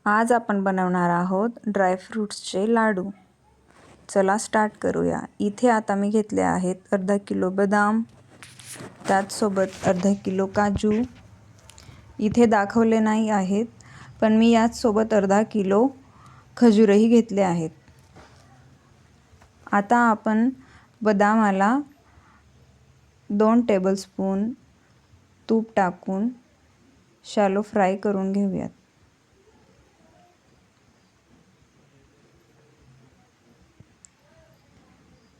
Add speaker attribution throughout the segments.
Speaker 1: आज आपण बनवणार आहोत ड्रायफ्रूट्सचे लाडू। चला स्टार्ट करूया। इथे आता मी घेतले आहेत अर्धा किलो बदाम, त्याचसोबत अर्धा किलो काजू। इथे दाखवले नाही आहेत, पण मी याचसोबत अर्धा किलो खजूरही घेतले आहेत। आता आपण बदामाला 2 टेबलस्पून तूप टाकून शॅलो फ्राय करून घेऊयात।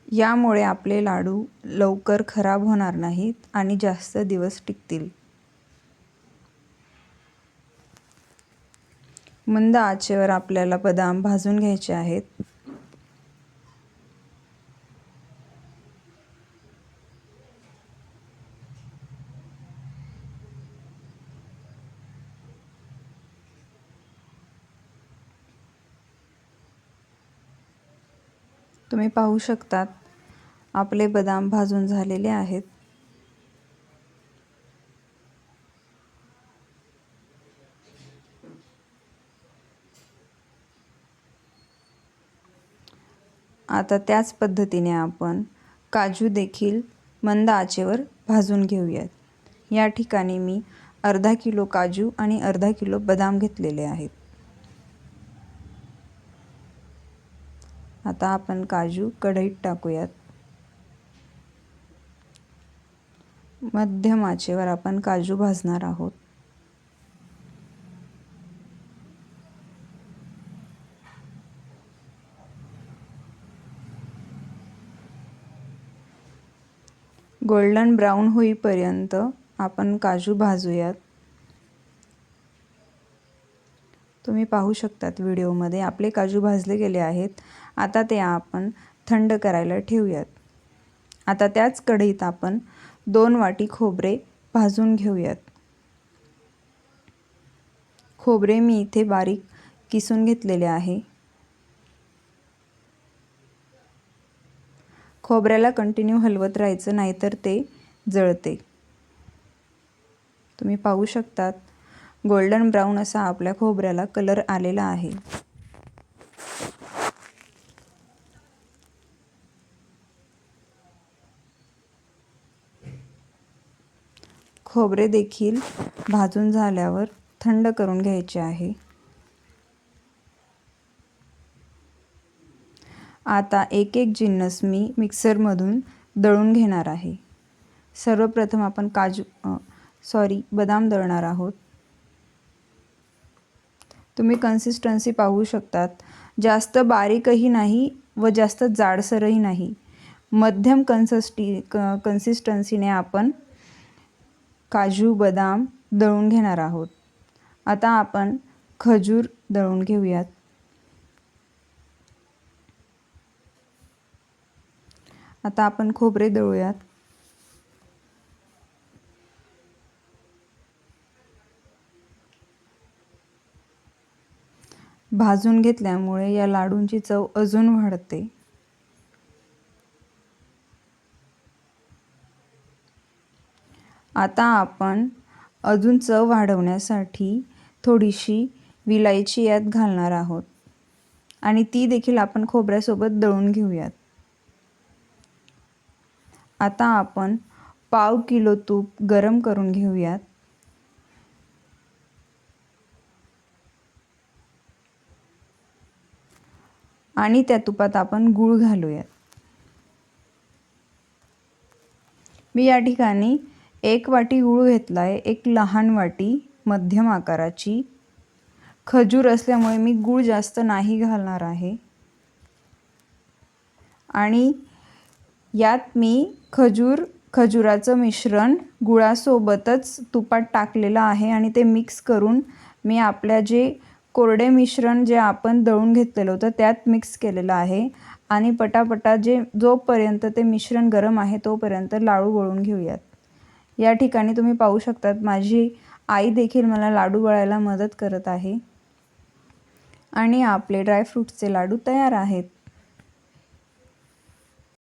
Speaker 1: यामुळे आपले लाडू लवकर खराब होणार नाहीत आणि जास्त दिवस टिकतील। मंद आचेवर आपल्याला बदाम भाजून घ्यायचे आहेत। तुम्ही पाहू शकतात आपले बदाम भाजून झालेले आहेत। आता त्याच पद्धतीने आपण काजू देखील मंद आचेवर भाजून घेऊयात। या ठिकाणी मी अर्धा किलो काजू आणि अर्धा किलो बदाम घेतलेले आहेत। आता आपण काजू कढईत टाकूयात। मध्यम आचेवर आपण काजू भाजणार आहोत। गोल्डन ब्राउन होईपर्यंत आपण काजू भाजूयात। तुम्ही पाहू शकतात व्हिडिओमध्ये आपले काजू भाजले गेले आहेत। आता ते आपण थंड करायला ठेवूयात। आता त्याच कढईत आपण 2 वाटी खोबरे भाजून घेऊयात। खोबरे मी इथे बारीक किसून घेतलेले आहे। खोबऱ्याला कंटिन्यू हलवत राहायचं, नाहीतर ते जळते। तुम्ही पाहू शकतात गोल्डन ब्राउन असा आपल्या खोबऱ्याला कलर आलेला आहे। खोबरे देखील भाजून झाल्यावर थंड करून घ्यायचे आहे। आता एक एक जिन्नस मी मिक्सरमधून दळून घेणार आहे। सर्वप्रथम आपण बदाम दळणार आहोत। तुम्ही कन्सिस्टन्सी पाहू शकतात, जास्त बारीकही नाही व जास्त जाडसरही नाही, मध्यम कन्सिस्टन्सीने आपण काजू बदाम दळून घेणार आहोत। आता आपण खजूर दळून घेऊयात। आता आपण खोबरे दळूयात। भाजून घेतल्यामुळे या लाडूंची चव अजून वाढते। आता आपण अजून चव वाढवण्यासाठी थोडीशी विलायची यात घालणार आहोत आणि ती देखील आपण खोबऱ्यासोबत दळून घेऊयात। आता आपण पाव किलो तूप गरम करून घेऊयात। आणि त्या तुपात आपण गूळ घालूयात। मी या ठिकाणी 1 वाटी गूळ घेतलाय, 1 लहान वाटी मध्यम आकाराची। खजूर असल्यामुळे मी गूळ जास्त नाही घालणार आहे आणि यात मी खजुराचं मिश्रण गुळासोबतच तुपात टाकलेलं आहे आणि ते मिक्स करून मी आपल्या जे कोरडे मिश्रण जे आपण दळून घेतलेलं होतं त्यात मिक्स केलेलं आहे आणि पटापटा जोपर्यंत ते मिश्रण गरम आहे तोपर्यंत लाडू वळून घेऊयात। या ठिकाणी तुम्ही पाहू शकतात माझी आई देखील मला लाडू वळायला मदत करत आहे आणि आपले ड्रायफ्रूट्सचे लाडू तयार आहेत।